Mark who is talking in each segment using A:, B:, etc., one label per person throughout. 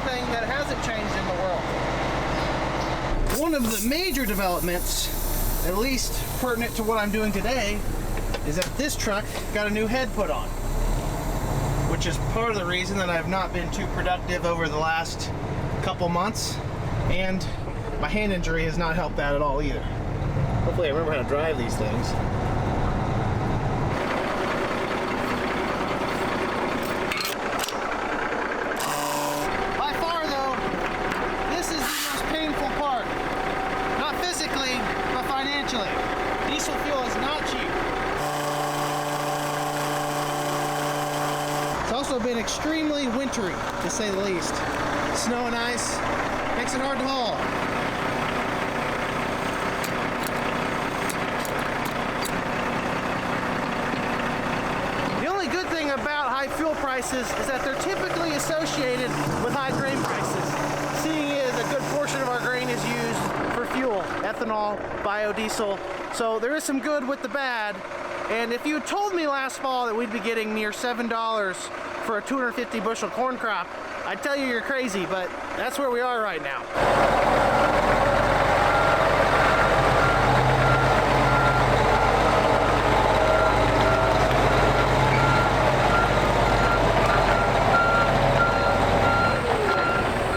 A: thing that hasn't changed in the world. One of the major developments, at least pertinent to what I'm doing today, is that this truck got a new head put on, which is part of the reason that I've not been too productive over the last couple months, and my hand injury has not helped that at all either. Hopefully I remember how to drive these things. By far though, this is the most painful part. Not physically, but financially. Diesel fuel is not cheap. It's also been extremely wintry, to say the least. Snow and ice makes it hard to haul. The only good thing about high fuel prices is that they're typically associated with high grain prices. Seeing as a good portion of our grain is used for fuel, ethanol, biodiesel. So there is some good with the bad. And if you had told me last fall that we'd be getting near $7 for a 250 bushel corn crop, I'd tell you you're crazy, but that's where we are right now.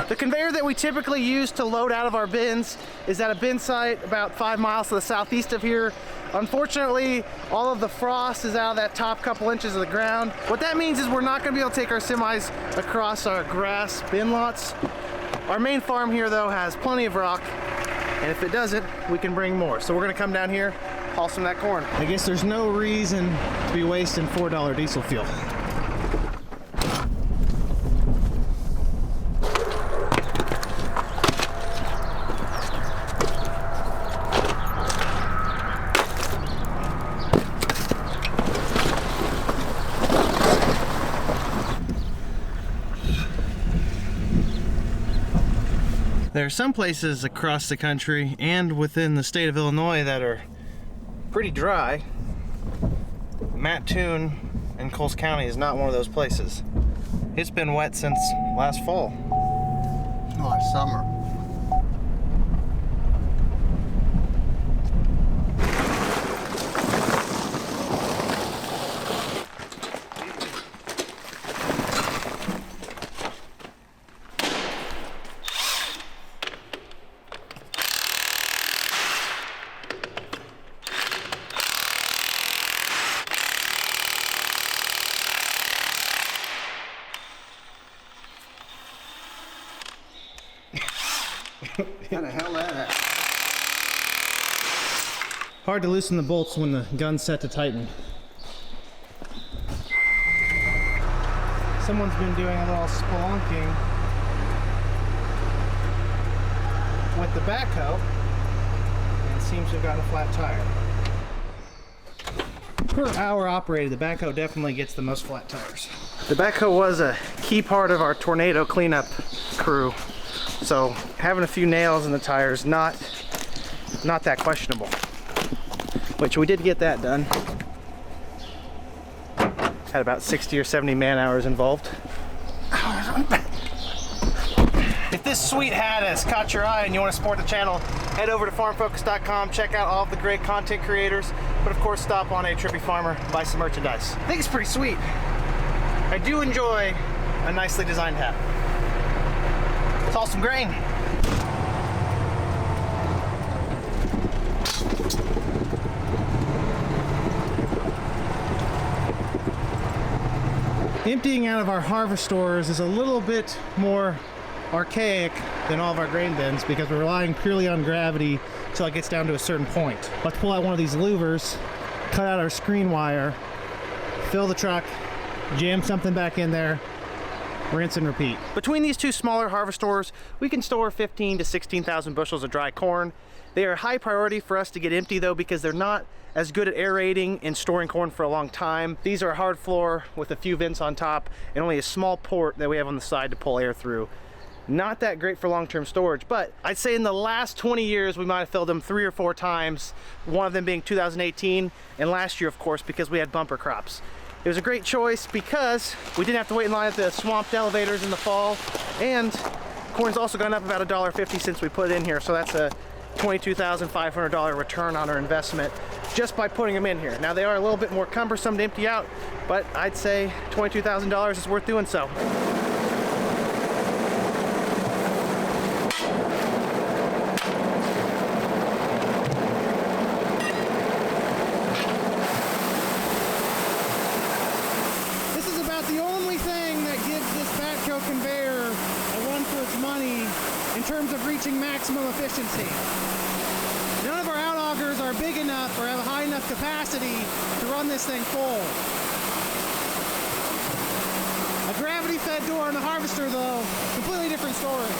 A: The conveyor that we typically use to load out of our bins is at a bin site about 5 miles to the southeast of here. Unfortunately, all of the frost is out of that top couple inches of the ground. What that means is we're not going to be able to take our semis across our grass bin lots. Our main farm here though has plenty of rock, and if it doesn't, we can bring more. So we're going to come down here, haul some of that corn. I guess there's no reason to be wasting $4 diesel fuel. There are some places across the country and within the state of Illinois that are pretty dry. Mattoon in Coles County is not one of those places. It's been wet since last fall.
B: Last summer. How the hell that happened?
A: Hard to loosen the bolts when the gun's set to tighten. Someone's been doing a little spelunking with the backhoe and seems to have gotten a flat tire. Per hour operated, the backhoe definitely gets the most flat tires. The backhoe was a key part of our tornado cleanup crew. So having a few nails in the tires, not that questionable. Which we did get that done. Had about 60 or 70 man hours involved. If this sweet hat has caught your eye and you want to support the channel, head over to farmfocus.com, check out all of the great content creators, but of course stop on aTrippyFarmer, buy some merchandise. I think it's pretty sweet. I do enjoy a nicely designed hat. It's all some grain. Emptying out of our harvest stores is a little bit more archaic than all of our grain bins because we're relying purely on gravity until it gets down to a certain point. Let's pull out one of these louvers, cut out our screen wire, fill the truck, jam something back in there, rinse and repeat. Between these two smaller harvest stores, we can store 15 to 16,000 bushels of dry corn. They are high priority for us to get empty though because they're not as good at aerating and storing corn for a long time. These are a hard floor with a few vents on top and only a small port that we have on the side to pull air through. Not that great for long-term storage, but I'd say in the last 20 years we might have filled them 3 or 4 times, one of them being 2018 and last year of course because we had bumper crops. It was a great choice because we didn't have to wait in line at the swamped elevators in the fall, and corn's also gone up about $1.50 since we put it in here, so that's a $22,500 return on our investment just by putting them in here. Now they are a little bit more cumbersome to empty out, but I'd say $22,000 is worth doing so. The only thing that gives this backhoe conveyor a run for its money in terms of reaching maximum efficiency. None of our out augers are big enough or have a high enough capacity to run this thing full. A gravity-fed door on the harvester, though, completely different story.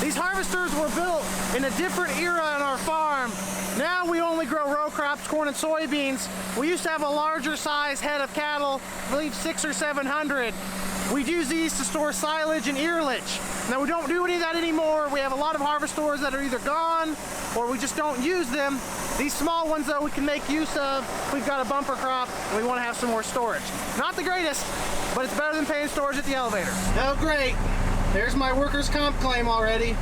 A: These harvesters were built in a different era on our farm. Now we only grow row crops, corn and soybeans. We used to have a larger size head of cattle, I believe 600 or 700. We'd use these to store silage and earlage. Now we don't do any of that anymore. We have a lot of harvesters that are either gone or we just don't use them. These small ones, though, we can make use of. We've got a bumper crop and we want to have some more storage. Not the greatest, but it's better than paying storage at the elevator. Oh, great. There's my workers' comp claim already.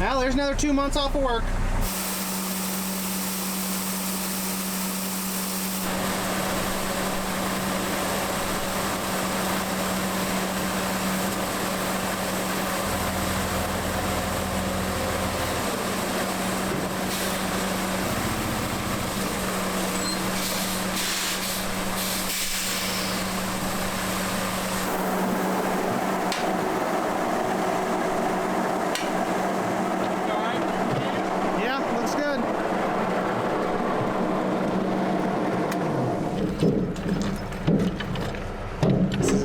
A: Well, there's another 2 months off of work.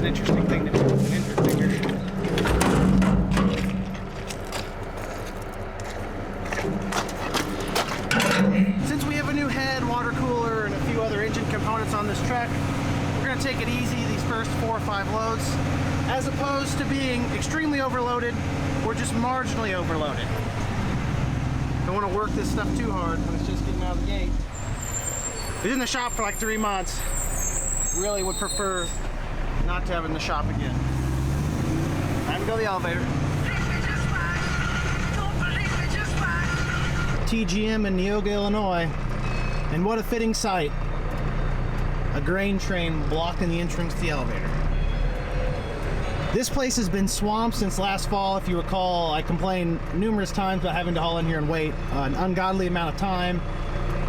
A: Interesting thing to do. Since we have a new head, water cooler, and a few other engine components on this truck, we're going to take it easy these first 4 or 5 loads. As opposed to being extremely overloaded, we're just marginally overloaded. Don't want to work this stuff too hard when it's just getting out of the gate. Been in the shop for like 3 months. Really would prefer not to have it in the shop again. Time to go to the elevator. TGM in Neoga, Illinois. And what a fitting sight. A grain train blocking the entrance to the elevator. This place has been swamped since last fall. If you recall, I complained numerous times about having to haul in here and wait an ungodly amount of time.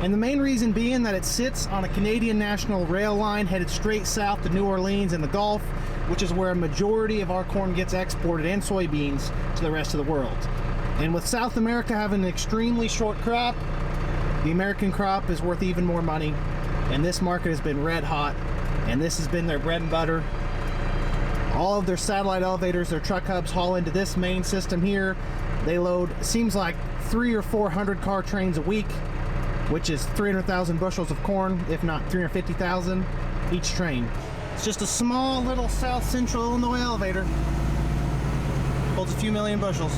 A: And the main reason being that it sits on a Canadian national rail line headed straight south to New Orleans and the Gulf, which is where a majority of our corn gets exported and soybeans to the rest of the world. And with South America having an extremely short crop, the American crop is worth even more money. And this market has been red hot, and this has been their bread and butter. All of their satellite elevators, their truck hubs haul into this main system here. They load, seems like 300 or 400 car trains a week, which is 300,000 bushels of corn, if not 350,000 each train. It's just a small little South Central Illinois elevator. Holds a few million bushels.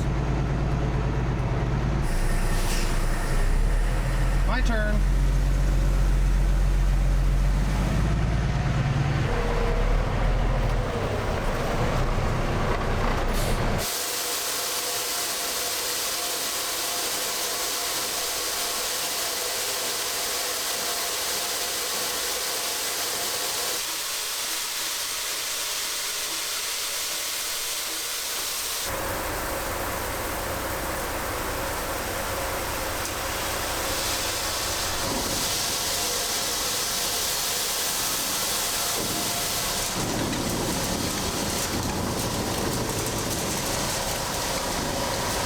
A: My turn.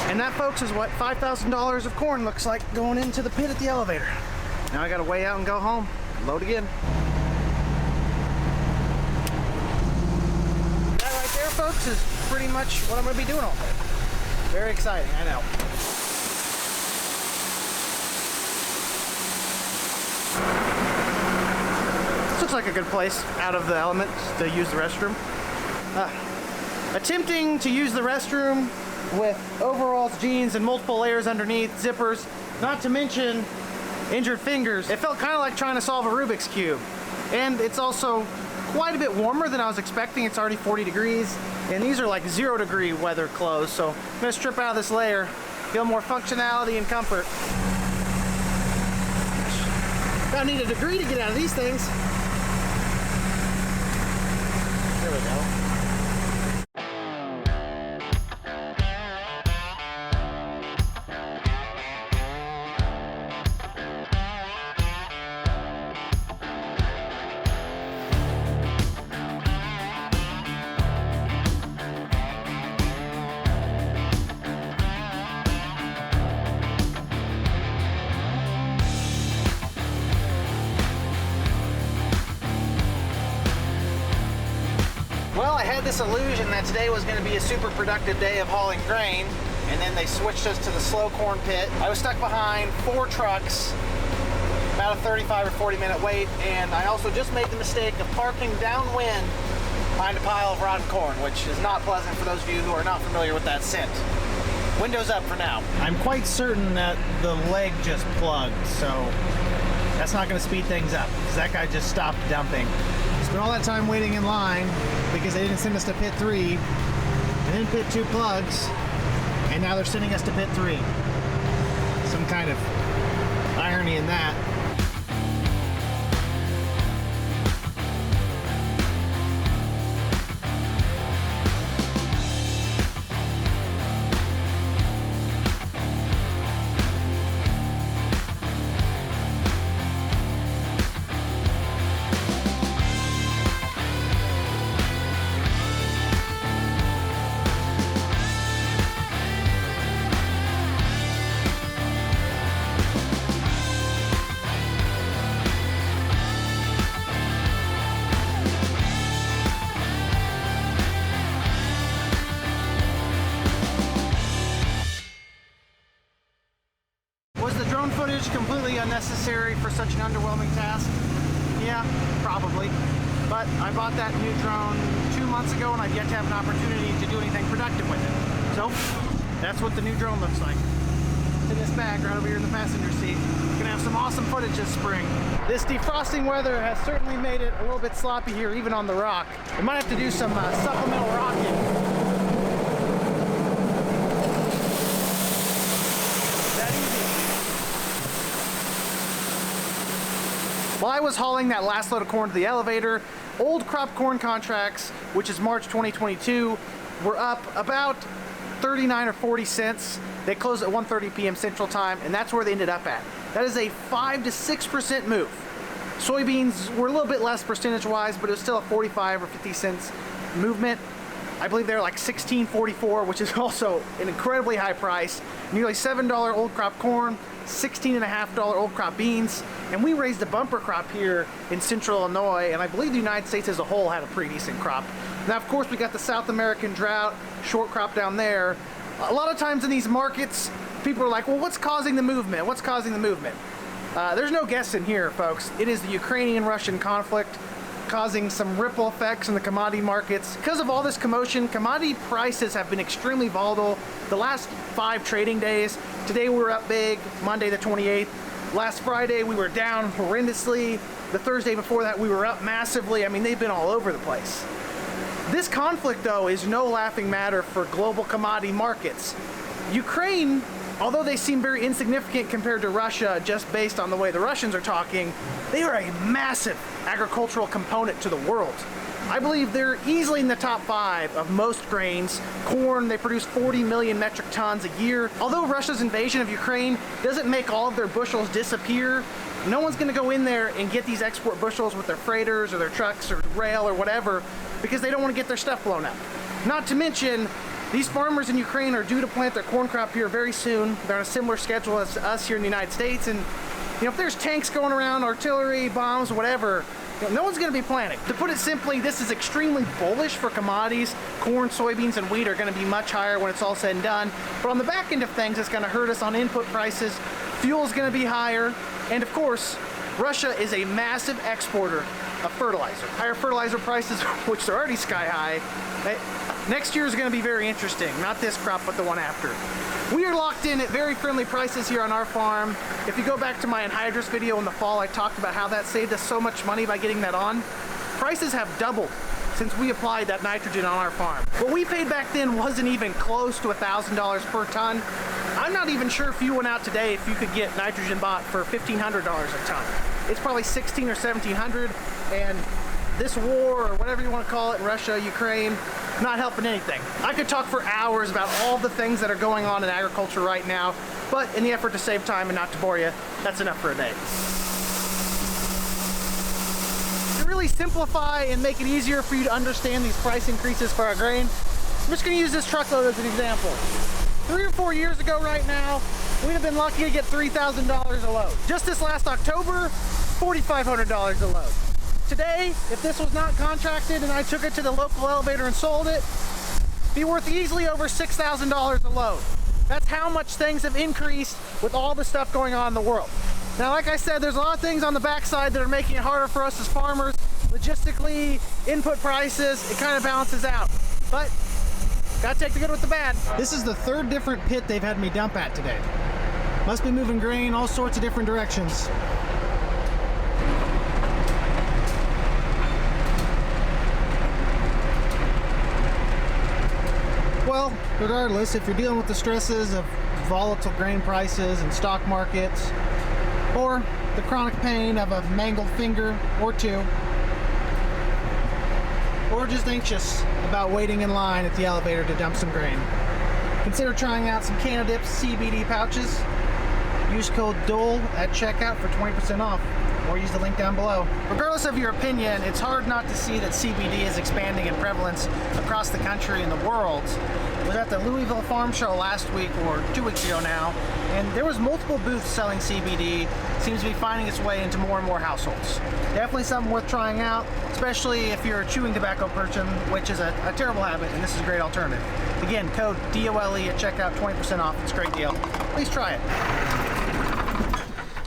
A: And that, folks, is what $5,000 of corn looks like going into the pit at the elevator. Now I gotta weigh out and go home, load again. That right there, folks, is pretty much what I'm gonna be doing all day. Very exciting, I know. This looks like a good place out of the elements to use the restroom. Attempting to use the restroom with overalls, jeans, and multiple layers underneath, zippers, not to mention injured fingers. It felt kind of like trying to solve a Rubik's Cube. And it's also quite a bit warmer than I was expecting. It's already 40 degrees, and these are like 0-degree weather clothes. So I'm gonna strip out of this layer, feel more functionality and comfort. I need a degree to get out of these things. There we go. Well, I had this illusion that today was going to be a super productive day of hauling grain, and then they switched us to the slow corn pit. I was stuck behind 4 trucks, about a 35 or 40 minute wait, and I also just made the mistake of parking downwind behind a pile of rotten corn, which is not pleasant for those of you who are not familiar with that scent. Windows up for now. I'm quite certain that the leg just plugged, so that's not going to speed things up, because that guy just stopped dumping. Spent all that time waiting in line because they didn't send us to pit 3, and then pit 2 plugs, and now they're sending us to pit 3. Some kind of irony in that. Completely unnecessary for such an underwhelming task? Yeah, probably. But I bought that new drone 2 months ago and I've yet to have an opportunity to do anything productive with it. So, that's what the new drone looks like. It's in this bag right over here in the passenger seat. We're gonna have some awesome footage this spring. This defrosting weather has certainly made it a little bit sloppy here, even on the rock. We might have to do some supplemental rocking. While I was hauling that last load of corn to the elevator, old crop corn contracts, which is March 2022, were up about 39 or 40 cents. They closed at 1:30 p.m. Central Time, and that's where they ended up at. That is a 5 to 6% move. Soybeans were a little bit less percentage-wise, but it was still a 45 or 50 cents movement. I believe they're like $16.44, which is also an incredibly high price. Nearly $7 old crop corn, $16.50 old crop beans, and we raised a bumper crop here in central Illinois, and I believe the United States as a whole had a pretty decent crop. Now, of course, we got the South American drought, short crop down there. A lot of times in these markets, people are like, well, what's causing the movement? What's causing the movement? There's no guessing here, folks. It is the Ukrainian-Russian conflict causing some ripple effects in the commodity markets. Because of all this commotion, commodity prices have been extremely volatile the last 5 trading days. Today we were up big, Monday the 28th. Last Friday we were down horrendously. The Thursday before that we were up massively. I mean, they've been all over the place. This conflict, though, is no laughing matter for global commodity markets. Ukraine, although they seem very insignificant compared to Russia just based on the way the Russians are talking, they are a massive agricultural component to the world. I believe they're easily in the top 5 of most grains. Corn, they produce 40 million metric tons a year. Although Russia's invasion of Ukraine doesn't make all of their bushels disappear, no one's gonna go in there and get these export bushels with their freighters or their trucks or rail or whatever, because they don't want to get their stuff blown up. Not to mention, these farmers in Ukraine are due to plant their corn crop here very soon. They're on a similar schedule as us here in the United States, and if there's tanks going around, artillery, bombs, whatever, no one's going to be planting. To put it simply, this is extremely bullish for commodities. Corn, soybeans, and wheat are going to be much higher when it's all said and done. But on the back end of things, it's going to hurt us on input prices. Fuel is going to be higher. And of course, Russia is a massive exporter of fertilizer. Higher fertilizer prices, which are already sky high. Next year is going to be very interesting. Not this crop, but the one after. We are locked in at very friendly prices here on our farm. If you go back to my anhydrous video in the fall, I talked about how that saved us so much money by getting that on. Prices have doubled since we applied that nitrogen on our farm. What we paid back then wasn't even close to $1,000 per ton. I'm not even sure if you went out today if you could get nitrogen bought for $1,500 a ton. It's probably $1,600 or $1,700, and this war, or whatever you want to call it, Russia, Ukraine, not helping anything. I could talk for hours about all the things that are going on in agriculture right now, but in the effort to save time and not to bore you, that's enough for a day. To really simplify and make it easier for you to understand these price increases for our grain, I'm just going to use this truckload as an example. 3 or 4 years ago right now, we'd have been lucky to get $3,000 a load. Just this last October, $4,500 a load. Today, if this was not contracted and I took it to the local elevator and sold it, it'd be worth easily over $6,000 a load. That's how much things have increased with all the stuff going on in the world. Now, like I said, there's a lot of things on the backside that are making it harder for us as farmers. Logistically, input prices, it kind of balances out. But gotta take the good with the bad. This is the 3rd different pit they've had me dump at today. Must be moving grain all sorts of different directions. Well, regardless, if you're dealing with the stresses of volatile grain prices and stock markets, or the chronic pain of a mangled finger or two, or just anxious about waiting in line at the elevator to dump some grain, consider trying out some Canadips CBD pouches. Use code Dole at checkout for 20% off, or use the link down below. Regardless of your opinion, it's hard not to see that CBD is expanding in prevalence across the country and the world. I was at the Louisville Farm Show last week, or 2 weeks ago now, and there was multiple booths selling CBD. Seems to be finding its way into more and more households. Definitely something worth trying out, especially if you're a chewing tobacco person, which is a terrible habit, and this is a great alternative. Again, code DOLE at checkout, 20% off. It's a great deal. Please try it.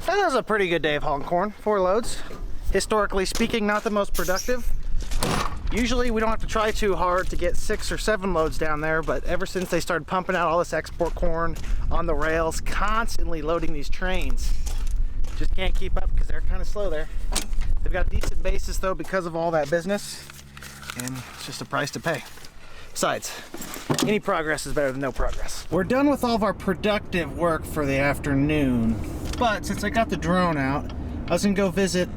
A: That was a pretty good day of hauling corn, 4 loads. Historically speaking, not the most productive. Usually we don't have to try too hard to get 6 or 7 loads down there, but ever since they started pumping out all this export corn on the rails, constantly loading these trains, just can't keep up because they're kind of slow there. They've got a decent basis though because of all that business, and it's just a price to pay. Besides, any progress is better than no progress. We're done with all of our productive work for the afternoon, but since I got the drone out, I was gonna go visit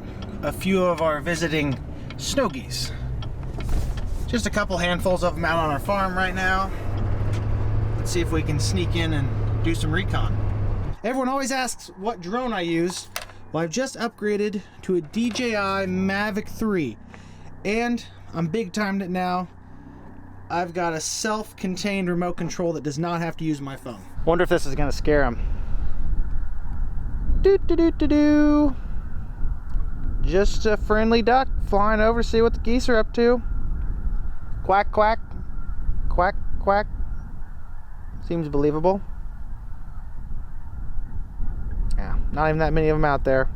A: a few of our visiting snow geese. Just a couple handfuls of them out on our farm right now. Let's see if we can sneak in and do some recon. Everyone always asks what drone I use. Well, I've just upgraded to a DJI Mavic 3, and I'm big-timed it now. I've got a self-contained remote control that does not have to use my phone. Wonder if this is gonna scare him. Doo-doo-doo-doo-doo. Just a friendly duck flying over to see what the geese are up to. Quack, quack, quack, quack. Seems believable. Yeah, not even that many of them out there.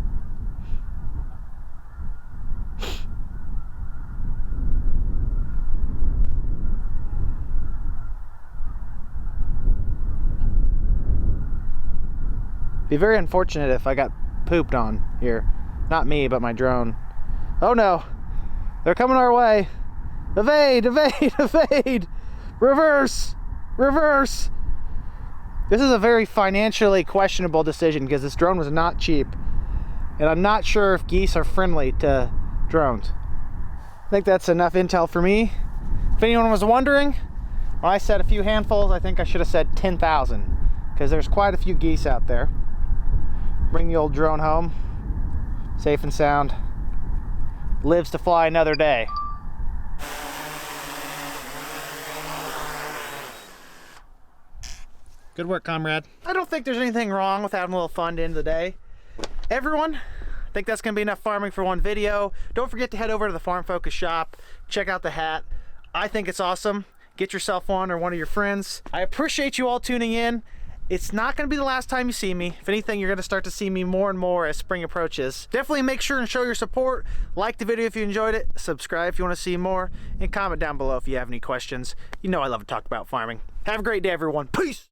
A: Be very unfortunate if I got pooped on here. Not me, but my drone. Oh no, they're coming our way. Evade, evade, evade! Reverse! Reverse! This is a very financially questionable decision because this drone was not cheap. And I'm not sure if geese are friendly to drones. I think that's enough intel for me. If anyone was wondering, when I said a few handfuls, I think I should have said 10,000. Because there's quite a few geese out there. Bring the old drone home. Safe and sound. Lives to fly another day. Good work, comrade. I don't think there's anything wrong with having a little fun at the end of the day. Everyone, I think that's gonna be enough farming for one video. Don't forget to head over to the Farm Focus shop. Check out the hat. I think it's awesome. Get yourself one or one of your friends. I appreciate you all tuning in. It's not going to be the last time you see me. If anything, you're going to start to see me more and more as spring approaches. Definitely make sure and show your support. Like the video if you enjoyed it. Subscribe if you want to see more. And comment down below if you have any questions. You know I love to talk about farming. Have a great day, everyone. Peace!